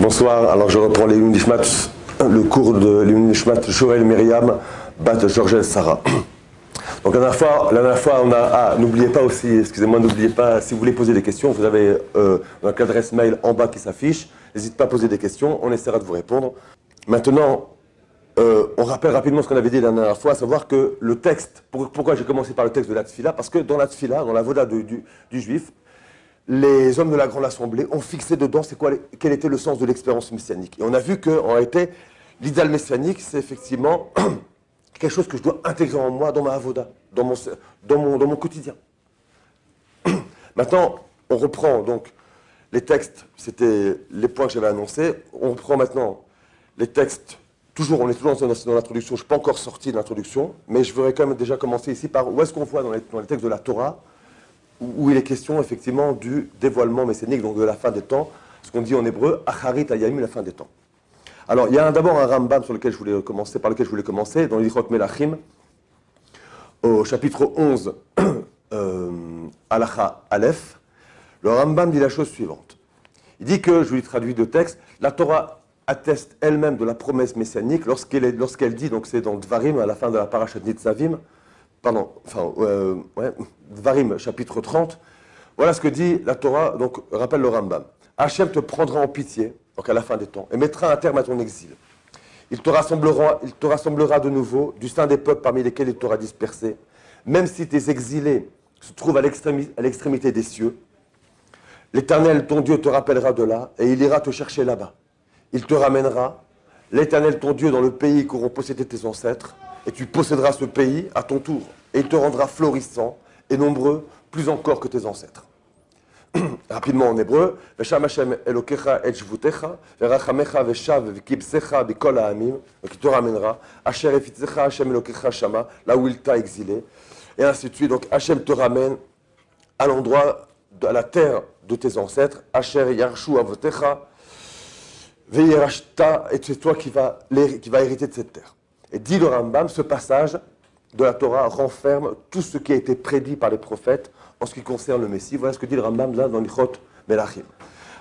Bonsoir, alors je reprends les Nishmat, le cours de Nishmat Joël Myriam, Bat Georgel Sarah. Donc la dernière fois on a... Ah, n'oubliez pas aussi, excusez-moi, n'oubliez pas, si vous voulez poser des questions, vous avez notre adresse mail en bas qui s'affiche. N'hésitez pas à poser des questions, on essaiera de vous répondre. Maintenant, on rappelle rapidement ce qu'on avait dit la dernière fois, à savoir que le texte, pourquoi j'ai commencé par le texte de la Tfila, parce que dans la Tfila, dans la voda du juif, les hommes de la Grande Assemblée ont fixé dedans quel était le sens de l'expérience messianique. Et on a vu qu'en réalité, l'idéal messianique, c'est effectivement quelque chose que je dois intégrer en moi, dans ma avoda, dans mon quotidien. Maintenant, on reprend donc les textes, c'était les points que j'avais annoncés. On reprend maintenant les textes, on est toujours dans l'introduction, je ne suis pas encore sorti de l'introduction, mais je voudrais quand même déjà commencer ici par où est-ce qu'on voit dans les textes de la Torah, où il est question effectivement du dévoilement messianique, donc de la fin des temps, ce qu'on dit en hébreu, Acharit Hayamim, la fin des temps. Alors, il y a d'abord un Rambam par lequel je voulais commencer, dans l'Ilchot Melachim, au chapitre 11, Halacha Aleph. Le Rambam dit la chose suivante. Il dit que, je lui traduis le texte, la Torah atteste elle-même de la promesse messianique lorsqu'elle dit, donc c'est dans Dvarim, à la fin de la parashat Nitzavim, Dvarim, chapitre 30, voilà ce que dit la Torah, donc rappelle le Rambam. Hachem te prendra en pitié, donc à la fin des temps, et mettra un terme à ton exil. Il te rassemblera de nouveau du sein des peuples parmi lesquels il t'aura dispersé, même si tes exilés se trouvent à l'extrémité des cieux. L'Éternel, ton Dieu, te rappellera de là, et il ira te chercher là-bas. Il te ramènera, l'Éternel, ton Dieu, dans le pays qu'auront possédé tes ancêtres, et tu posséderas ce pays à ton tour, et il te rendra florissant et nombreux, plus encore que tes ancêtres. Rapidement en hébreu, Vesham Hashem Elokecha et Shvutecha, Verachamecha Veshav Vekibsecha Bikol Ha'amim, donc il te ramènera, Asher Efitzecha Hashem Elokecha Shama, là où il t'a exilé, et ainsi de suite. Donc Hashem te ramène à l'endroit, à la terre de tes ancêtres, Asher Yarshu Avotecha, Veyerashta, et c'est toi qui va hériter de cette terre. Et dit le Rambam, ce passage de la Torah renferme tout ce qui a été prédit par les prophètes en ce qui concerne le Messie. Voilà ce que dit le Rambam là dans l'Ilchot Melachim.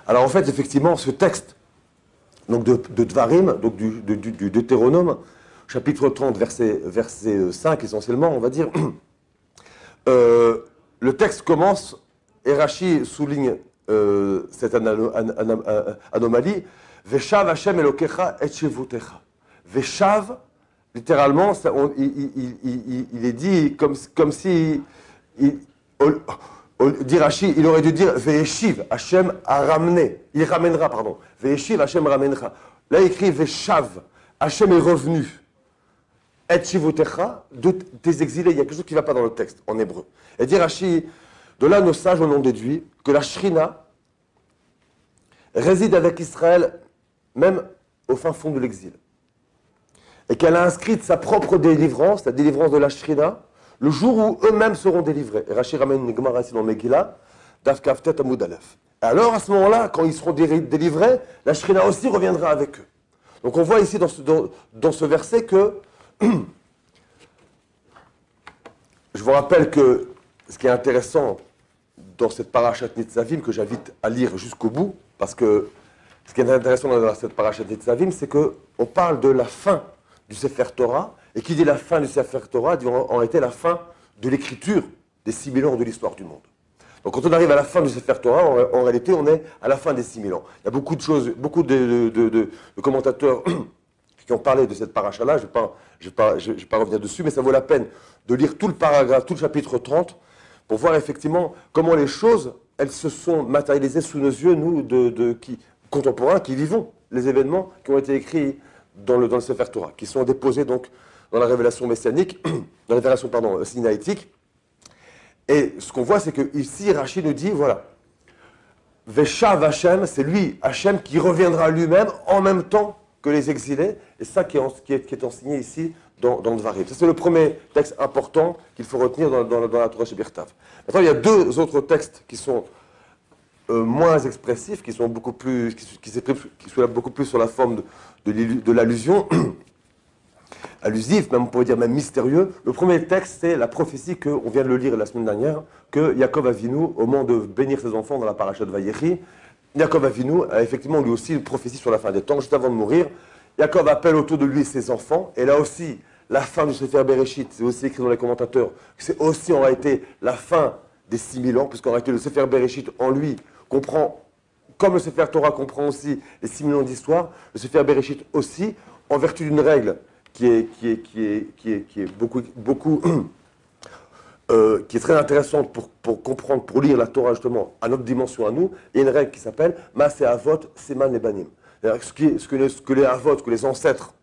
Alors en fait, effectivement, ce texte donc de Dvarim, donc du Deutéronome, chapitre 30, verset 5 essentiellement, on va dire, le texte commence, et Rashi souligne cette anomalie, Veshav Hashem Elokecha et Shevutecha. Veshav, littéralement, il est dit comme si, dit Rashi, il aurait dû dire Ve'eshiv, Hashem a ramené, il ramènera, pardon. Ve'eshiv, Hashem ramènera. Là, il écrit Veshav, Hashem est revenu. Et Shivutecha, de tes exilés, il y a quelque chose qui ne va pas dans le texte, en hébreu. Et dit Rashi, de là, nos sages en ont déduit que la Shrina réside avec Israël, même au fin fond de l'exil. Et qu'elle a inscrit sa propre délivrance, la délivrance de la Shrina, le jour où eux-mêmes seront délivrés. Et Rashi ramène une Gemara ici dans Megillah, Daf Kaftet Amud Aleph. Et alors, à ce moment-là, quand ils seront délivrés, la Shrina aussi reviendra avec eux. Donc on voit ici dans ce verset que, je vous rappelle que ce qui est intéressant dans cette parashat Nitzavim, que j'invite à lire jusqu'au bout, parce que ce qui est intéressant dans cette parashat Nitzavim, c'est qu'on parle de la fin du Sefer Torah, et qui dit la fin du Sefer Torah, dit en réalité la fin de l'écriture des 6000 ans de l'histoire du monde. Donc quand on arrive à la fin du Sefer Torah, en réalité on est à la fin des 6000 ans. Il y a beaucoup de choses, beaucoup de commentateurs qui ont parlé de cette paracha-là, je ne vais pas revenir dessus, mais ça vaut la peine de lire tout le paragraphe, tout le chapitre 30, pour voir effectivement comment les choses, elles se sont matérialisées sous nos yeux, nous, contemporains, qui vivons les événements qui ont été écrits dans le Sefer Torah, qui sont déposés donc dans la révélation messianique, dans la révélation, sinaïtique. Et ce qu'on voit, c'est que ici, Rashi nous dit, voilà, Veshav Hashem, c'est lui, Hashem, qui reviendra lui-même en même temps que les exilés, et ça qui est enseigné ici dans Dvarim. Ça, c'est le premier texte important qu'il faut retenir dans la Torah Shebirtav. Maintenant, il y a deux autres textes qui sont moins expressifs, qui sont beaucoup plus, qui sont beaucoup plus sur la forme de l'allusion, allusif, même on pourrait dire même mystérieux. Le premier texte, c'est la prophétie qu'on vient de le lire la semaine dernière, que Yaakov Avinu, au moment de bénir ses enfants dans la parashat Vayechi, Yaakov Avinu a effectivement lui aussi une prophétie sur la fin des temps. Juste avant de mourir, Yaakov appelle autour de lui ses enfants. Et là aussi, la fin du Sefer Bereshit, c'est aussi écrit dans les commentateurs, c'est aussi en réalité la fin des 6000 ans, puisqu'en réalité le Sefer Bereshit en lui comprend, comme le Sefer Torah comprend aussi les 6000 ans d'histoire, le Sefer Bereshit aussi, en vertu d'une règle qui est beaucoup qui est très intéressante pour comprendre, pour lire la Torah justement à notre dimension à nous, il y a une règle qui s'appelle Maaseh Avot Siman Lebanim. Ce que les Avot, que les ancêtres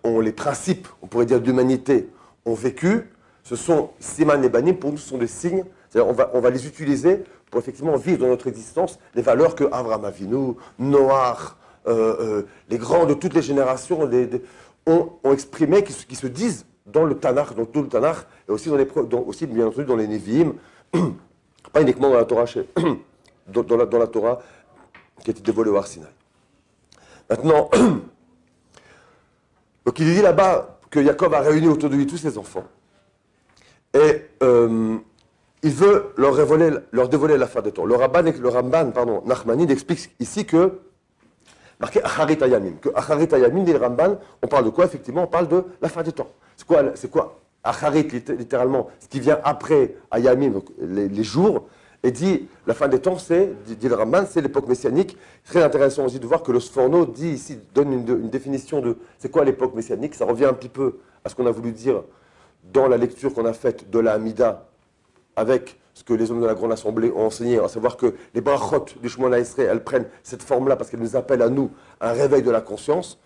ont, les principes, on pourrait dire d'humanité, ont vécu, ce sont Siman Lebanim, pour nous ce sont des signes, c'est-à-dire on va les utiliser pour effectivement vivre dans notre existence les valeurs que Avraham Avinu, Noach, les grands de toutes les générations ont exprimé, qui se disent dans le Tanakh, dans tout le Tanakh, et aussi, aussi bien entendu dans les Nevi'im, pas uniquement dans la Torah, dans la Torah qui a été dévoilée au Har Sinaï. Maintenant, donc il dit là-bas que Yaakov a réuni autour de lui tous ses enfants, et il veut leur dévoiler la fin des temps. Le Ramban, Nachmanides explique ici que marqué Acharit Hayamim. Que Acharit Hayamim, dit le Ramban, on parle de quoi? Effectivement, on parle de la fin des temps. C'est quoi Acharit, littéralement, ce qui vient après Hayamim, donc les jours, et dit la fin des temps, dit le Ramban, c'est l'époque messianique. Très intéressant aussi de voir que le Sforno dit ici, donne une définition de c'est quoi l'époque messianique. Ça revient un petit peu à ce qu'on a voulu dire dans la lecture qu'on a faite de la Hamida avec ce que les hommes de la Grande Assemblée ont enseigné, à savoir que les brachot du Shemona Esrei, elles prennent cette forme-là parce qu'elles nous appellent à nous un réveil de la conscience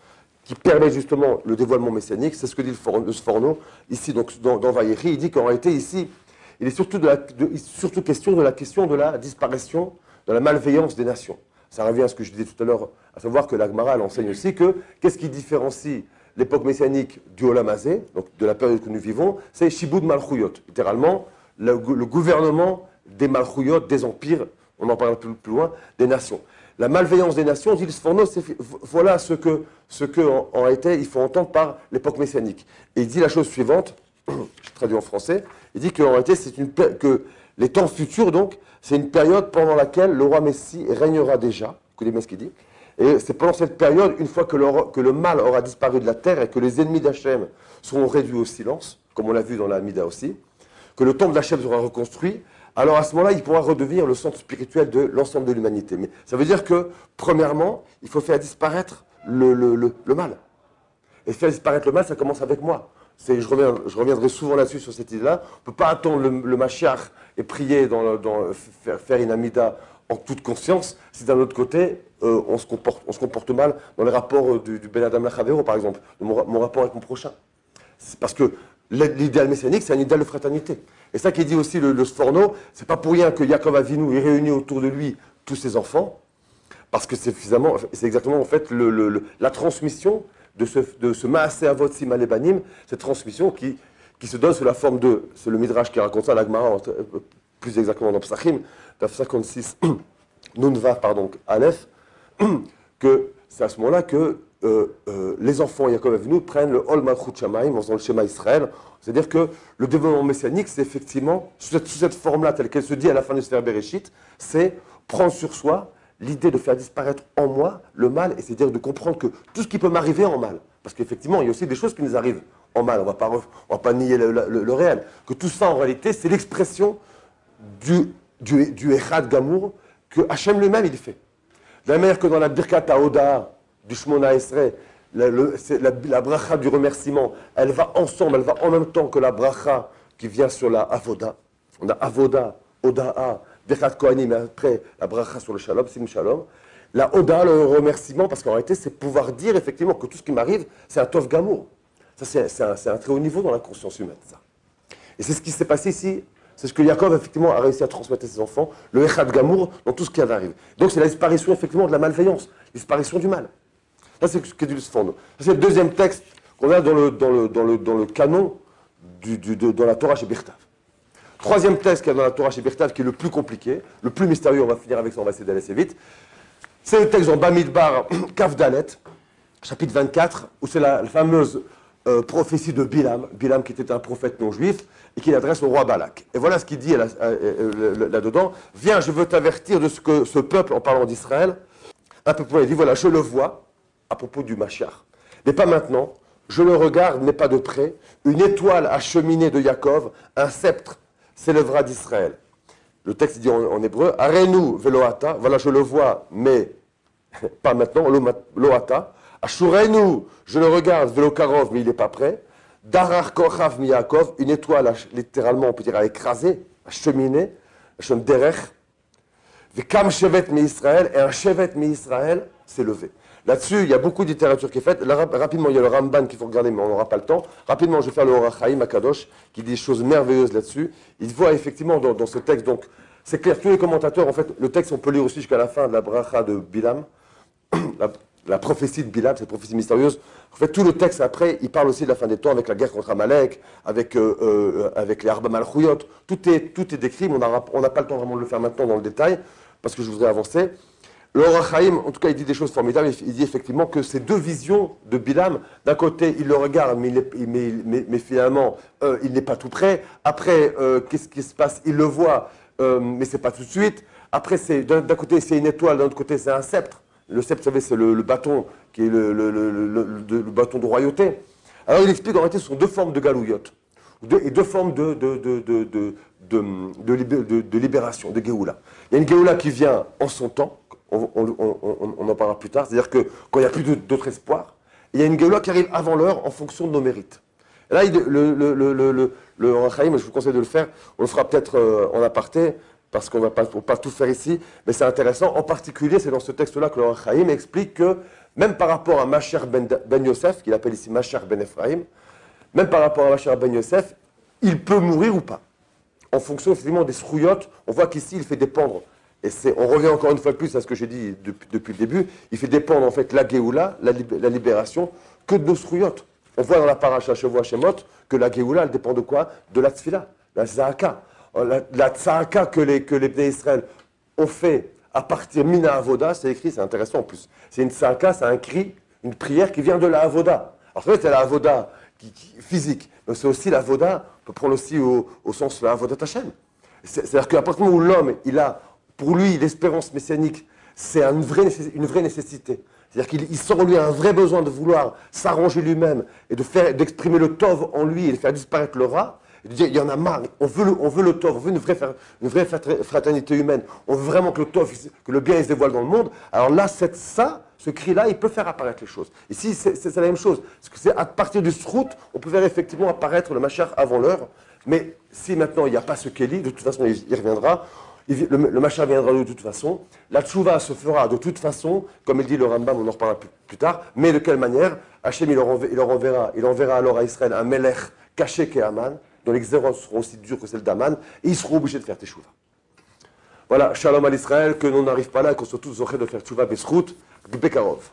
qui permet justement le dévoilement messianique. C'est ce que dit le Sforno ici donc, dans Vayechi. Il dit qu'en réalité ici, il est surtout question de la disparition, de la malveillance des nations. Ça revient à ce que je disais tout à l'heure, à savoir que la Gemara elle enseigne aussi que qu'est-ce qui différencie l'époque messianique du Olam Hazé, donc de la période que nous vivons, c'est Shibud Malchuyot, littéralement le gouvernement des Malchuyot, des empires, on en parlera plus loin, des nations. La malveillance des nations, dit le Sforno, voilà ce que en réalité il faut entendre par l'époque messianique. Et il dit la chose suivante, je traduis en français, il dit qu'en réalité que les temps futurs, donc, c'est une période pendant laquelle le roi Messie régnera déjà, écoutez bien ce qu'il dit, et c'est pendant cette période, une fois que le mal aura disparu de la terre et que les ennemis d'Hachem seront réduits au silence, comme on l'a vu dans la Hamida aussi, que le temple d'Hachem sera reconstruit, alors à ce moment-là, il pourra redevenir le centre spirituel de l'ensemble de l'humanité. Mais ça veut dire que, premièrement, il faut faire disparaître le mal. Et faire disparaître le mal, ça commence avec moi. Je reviendrai souvent là-dessus, sur cette idée-là. On ne peut pas attendre le Mashiach et prier, faire une Amida en toute conscience, si d'un autre côté, on se comporte mal dans les rapports du Ben Adam Lachavero, par exemple, mon rapport avec mon prochain. C'est parce que l'idéal messianique, c'est un idéal de fraternité. Et ça qui dit aussi le Sforno, c'est pas pour rien que Yaakov Avinu ait réuni autour de lui tous ses enfants, parce que c'est exactement en fait la transmission de ce Maaseh Avot Siman Lebanim, cette transmission qui se donne sous la forme de, c'est le Midrash qui raconte ça, la Gemara, plus exactement dans Psachim, dans 56, Nunva, pardon, Aleph, que c'est à ce moment-là que les enfants Yaakov Avinu prennent le Ol Malchut Shamaim en faisant le Shema Israël. C'est-à-dire que le développement messianique, c'est effectivement, sous cette forme-là, telle qu'elle se dit à la fin du Sefer Bereshit, c'est prendre sur soi l'idée de faire disparaître en moi le mal, et c'est-à-dire de comprendre que tout ce qui peut m'arriver en mal, parce qu'effectivement, il y a aussi des choses qui nous arrivent en mal, on ne va pas nier le réel, que tout ça, en réalité, c'est l'expression du Echad Gamour que Hachem lui-même, il fait. De la manière que dans la Birkat HaOda du Shemona Esrei, la bracha du remerciement, elle va ensemble, elle va en même temps que la bracha qui vient sur la Avoda. On a Avoda, Oda'a, Birkat Kohanim, et après la bracha sur le Shalom, Sim Shalom. La Oda, le remerciement, parce qu'en réalité, c'est pouvoir dire effectivement que tout ce qui m'arrive, c'est un Tov Gamour. Ça, c'est un très haut niveau dans la conscience humaine, ça. Et c'est ce qui s'est passé ici. C'est ce que Yaakov, effectivement, a réussi à transmettre à ses enfants, le Echad Gamour, dans tout ce qui arrive. Donc, c'est la disparition, effectivement, de la malveillance, la disparition du mal. Ça, c'est ce que dit le Sforno. C'est le deuxième texte qu'on a dans le canon dans la Torah chez Birtav. Troisième texte qu'il y a dans la Torah chez Birtav, qui est le plus compliqué, le plus mystérieux, on va finir avec ça, on va essayer d'aller assez vite. C'est le texte dans Bamidbar, Kaf Dalet, chapitre 24, où c'est la fameuse prophétie de Bilam, Bilam qui était un prophète non juif, et qu'il adresse au roi Balak. Et voilà ce qu'il dit là-dedans. Viens, je veux t'avertir de ce que ce peuple, en parlant d'Israël, un peu plus loin, il dit, voilà, je le vois, à propos du Mashiach, mais pas maintenant, je le regarde, mais pas de près, une étoile a cheminé de Yaakov, un sceptre s'élèvera d'Israël. Le texte dit en hébreu, Arenu veloata, voilà, je le vois, mais pas maintenant, loata. Ashurenu, je le regarde, velokarov, mais il n'est pas prêt. Darar kochav mi Yaakov, une étoile, littéralement, on peut dire, a écrasé, a cheminé, Hashem derech. Vekam shevet mi Israël, et un shevet mi Israël s'est levé. Là-dessus, il y a beaucoup de littérature qui est faite. Là, rapidement, il y a le Ramban qu'il faut regarder, mais on n'aura pas le temps. Rapidement, je vais faire le Orach Chaim Akadosh, qui dit des choses merveilleuses là-dessus. Il voit effectivement dans ce texte, donc, c'est clair, tous les commentateurs, en fait, le texte, on peut lire aussi jusqu'à la fin de la bracha de Bilam, la prophétie de Bilam, cette prophétie mystérieuse. En fait, tout le texte après, il parle aussi de la fin des temps, avec la guerre contre Amalek, avec les Arba Malchouyot. Tout est décrit, mais on n'a pas le temps vraiment de le faire maintenant dans le détail, parce que je voudrais avancer. Le Orach Chaim, en tout cas, il dit des choses formidables. Il dit effectivement que ces deux visions de Bilam, d'un côté, il le regarde, mais finalement, il n'est pas tout près. Après, qu'est-ce qui se passe? Il le voit, mais ce n'est pas tout de suite. Après, d'un côté, c'est une étoile, d'un autre côté, c'est un sceptre. Le sceptre, vous savez, c'est le bâton qui est le bâton de royauté. Alors, il explique en réalité, ce sont deux formes de galouillotte, et deux formes de libération, de Géoula. Il y a une Géoula qui vient en son temps, on en parlera plus tard, c'est-à-dire que quand il n'y a plus d'autre espoir, il y a une Géoula qui arrive avant l'heure en fonction de nos mérites. Et là, le Orach Chaim, je vous conseille de le faire, on le fera peut-être en aparté, parce qu'on ne va pas tout faire ici, mais c'est intéressant. En particulier, c'est dans ce texte-là que le Orach Chaim explique que, même par rapport à Mashiach ben Yosef, qu'il appelle ici Mashiach ben Ephraim, même par rapport à Mashiach ben Yosef, il peut mourir ou pas. En fonction, effectivement, des srouillottes, on voit qu'ici, il fait dépendre, et on revient encore une fois de plus à ce que j'ai dit depuis le début, il fait dépendre, en fait, la Géoula, la libération, que de nos srouillottes. On voit dans la paracha Shavua Shemot que la Géoula, elle dépend de quoi? De la Tfila, la Zahaka. La tzahaka que les Bnei Israël ont fait à partir Mina Avoda, c'est écrit, c'est intéressant en plus. C'est une tzahaka, c'est un cri, une prière qui vient de la Avoda. Alors c'est vrai, c'est la Avoda physique, mais c'est aussi la Avoda, on peut prendre aussi au sens de la Avoda Hashem. C'est-à-dire qu'à partir du moment où l'homme, il a, pour lui, l'espérance messianique, c'est une vraie nécessité. C'est-à-dire qu'il sent en lui un vrai besoin de vouloir s'arranger lui-même et d'exprimer le tov en lui et de faire disparaître le rat. Il y en a marre, on veut le tov, on veut une vraie fraternité humaine, on veut vraiment que le tov, que le bien il se dévoile dans le monde. Alors là, ce cri-là, il peut faire apparaître les choses. Ici, c'est la même chose. Parce que c'est à partir du srout, on peut faire effectivement apparaître le Mashiach avant l'heure. Mais si maintenant il n'y a pas ce Kéli, de toute façon il reviendra. Le Mashiach viendra de toute façon. La tchouva se fera de toute façon, comme il dit le Rambam, on en reparlera plus tard. Mais de quelle manière? Hachem, il enverra alors à Israël un Melech caché qu'est Aman, dont les xéros seront aussi durs que celles d'Aman, et ils seront obligés de faire teshuva. Voilà, shalom à l'Israël, que l'on n'arrive pas là, qu'on soit tous zochés de faire teshuva besrout, bekarov.